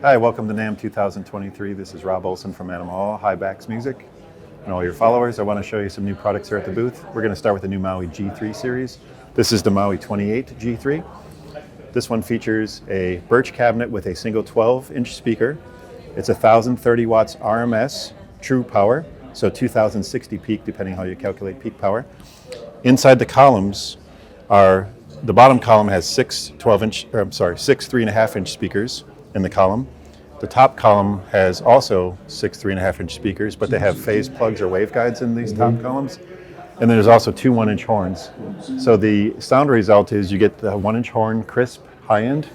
Hi, welcome to NAMM 2023. This is Rob Olson from Animal Hall, Hi-Bax Music. And all your followers, I want to show you some new products here at the booth. We're going to start with the new Maui G3 series. This is the Maui 28 G3. This one features a birch cabinet with a single 12-inch speaker. It's 1,030 watts RMS, true power, so 2,060 peak, depending how you calculate peak power. Inside the columns the bottom column has six 3.5-inch speakers in the column. The top column has also six 3.5-inch speakers, but they have phase plugs or waveguides in these top columns. And then there's also two 1-inch horns. So the sound result is you get the 1-inch horn crisp high end,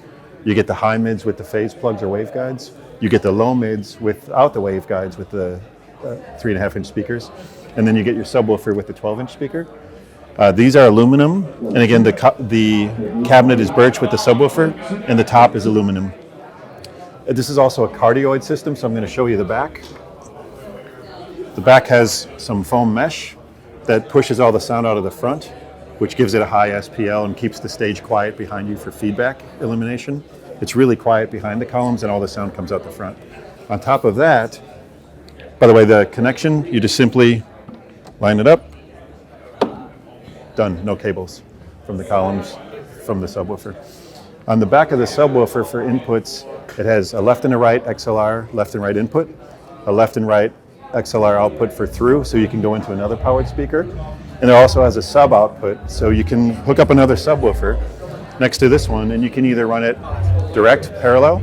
you get the high mids with the phase plugs or waveguides, you get the low mids without the waveguides with the 3.5-inch speakers, and then you get your subwoofer with the 12-inch speaker. These are aluminum, and again the cabinet is birch with the subwoofer, and the top is aluminum. This is also a cardioid system, so I'm going to show you the back. The back has some foam mesh that pushes all the sound out of the front, which gives it a high SPL and keeps the stage quiet behind you for feedback elimination. It's really quiet behind the columns and all the sound comes out the front. On top of that, by the way, the connection, you just simply line it up. Done, no cables from the columns from the subwoofer. On the back of the subwoofer for inputs, it has a left and a right XLR, left and right input, a left and right XLR output for through, so you can go into another powered speaker. And it also has a sub output, so you can hook up another subwoofer next to this one, and you can either run it direct, parallel,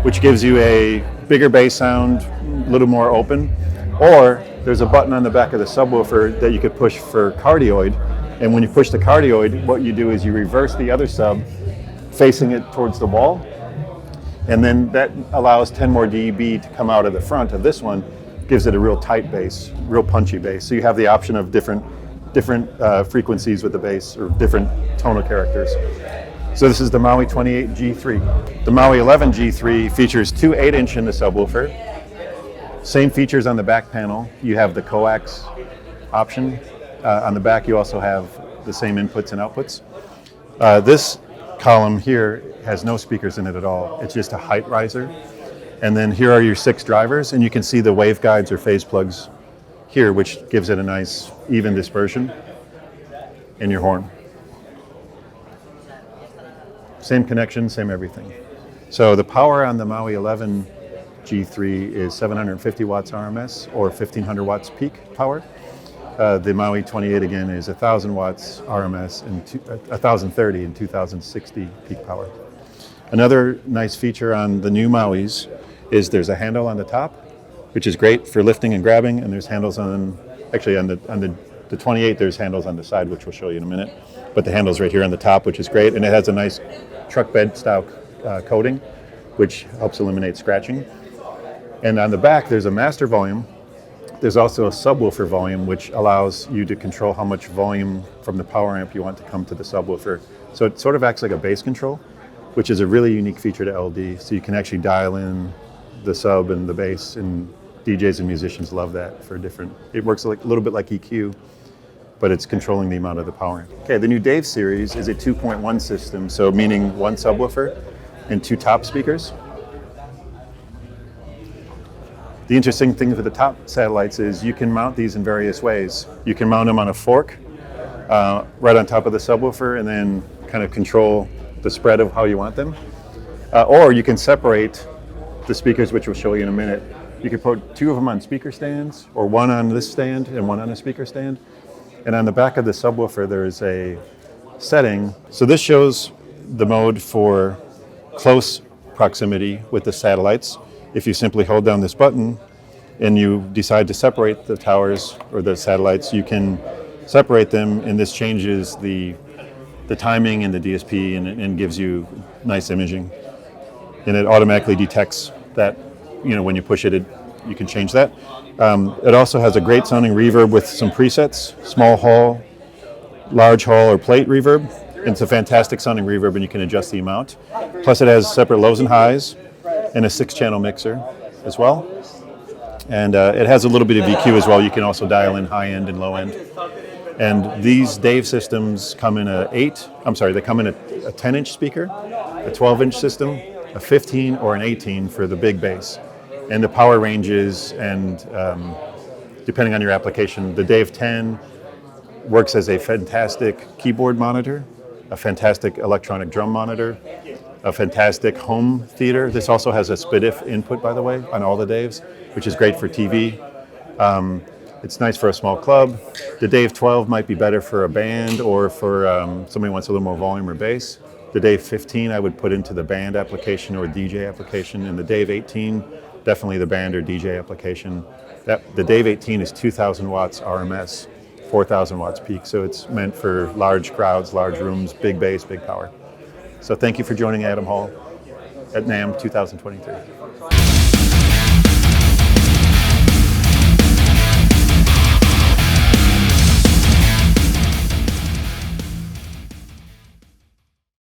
which gives you a bigger bass sound, a little more open, or there's a button on the back of the subwoofer that you could push for cardioid. And when you push the cardioid, what you do is you reverse the other sub, facing it towards the wall, and then that allows 10 more dB to come out of the front of this one, gives it a real tight bass, real punchy bass. So you have the option of different frequencies with the bass, or different tonal characters. So this is the Maui 28 G3. The Maui 11 G3 features two 8-inch in the subwoofer. Same features on the back panel. You have the coax option. On the back you also have the same inputs and outputs. This column here has no speakers in it at all. It's just a height riser. And then here are your 6 drivers, and you can see the waveguides or phase plugs here, which gives it a nice even dispersion in your horn. Same connection, same everything. So the power on the Maui 11 G3 is 750 watts RMS or 1,500 watts peak power. The Maui 28 again is 1,000 watts RMS and 1,030 and 2,060 peak power. Another nice feature on the new Mauis is there's a handle on the top, which is great for lifting and grabbing, and there's handles on the 28, there's handles on the side, which we'll show you in a minute, but the handle's right here on the top, which is great, and it has a nice truck bed style coating, which helps eliminate scratching. And on the back, there's a master volume. There's also a subwoofer volume, which allows you to control how much volume from the power amp you want to come to the subwoofer. So it sort of acts like a bass control, which is a really unique feature to LD. So you can actually dial in the sub and the bass, and DJs and musicians love that for different. It works like a little bit like EQ, but it's controlling the amount of the power amp. Okay, the new Dave series is a 2.1 system, so meaning one subwoofer and 2 top speakers. The interesting thing with the top satellites is you can mount these in various ways. You can mount them on a fork right on top of the subwoofer and then kind of control the spread of how you want them. Or you can separate the speakers, which we'll show you in a minute. You can put 2 of them on speaker stands, or 1 on this stand and 1 on a speaker stand. And on the back of the subwoofer there's a setting. So this shows the mode for close proximity with the satellites. If you simply hold down this button and you decide to separate the towers or the satellites, you can separate them, and this changes the timing and the DSP and gives you nice imaging. And it automatically detects that, when you push it, you can change that. It also has a great sounding reverb with some presets, small hall, large hall, or plate reverb. It's a fantastic sounding reverb, and you can adjust the amount. Plus it has separate lows and highs, and a 6-channel mixer as well. And it has a little bit of EQ as well. You can also dial in high end and low end. And these Dave systems come in they come in a 10-inch speaker, a 12-inch system, a 15 or an 18 for the big bass. And the power ranges, and depending on your application, the Dave 10 works as a fantastic keyboard monitor, a fantastic electronic drum monitor, a fantastic home theater. This also has a SPDIF input, by the way, on all the Daves, which is great for TV. It's nice for a small club. The Dave 12 might be better for a band or for somebody who wants a little more volume or bass. The Dave 15 I would put into the band application or DJ application, and the Dave 18, definitely the band or DJ application. The Dave 18 is 2,000 watts RMS, 4,000 watts peak, so it's meant for large crowds, large rooms, big bass, big power. So thank you for joining Adam Hall at NAMM 2023.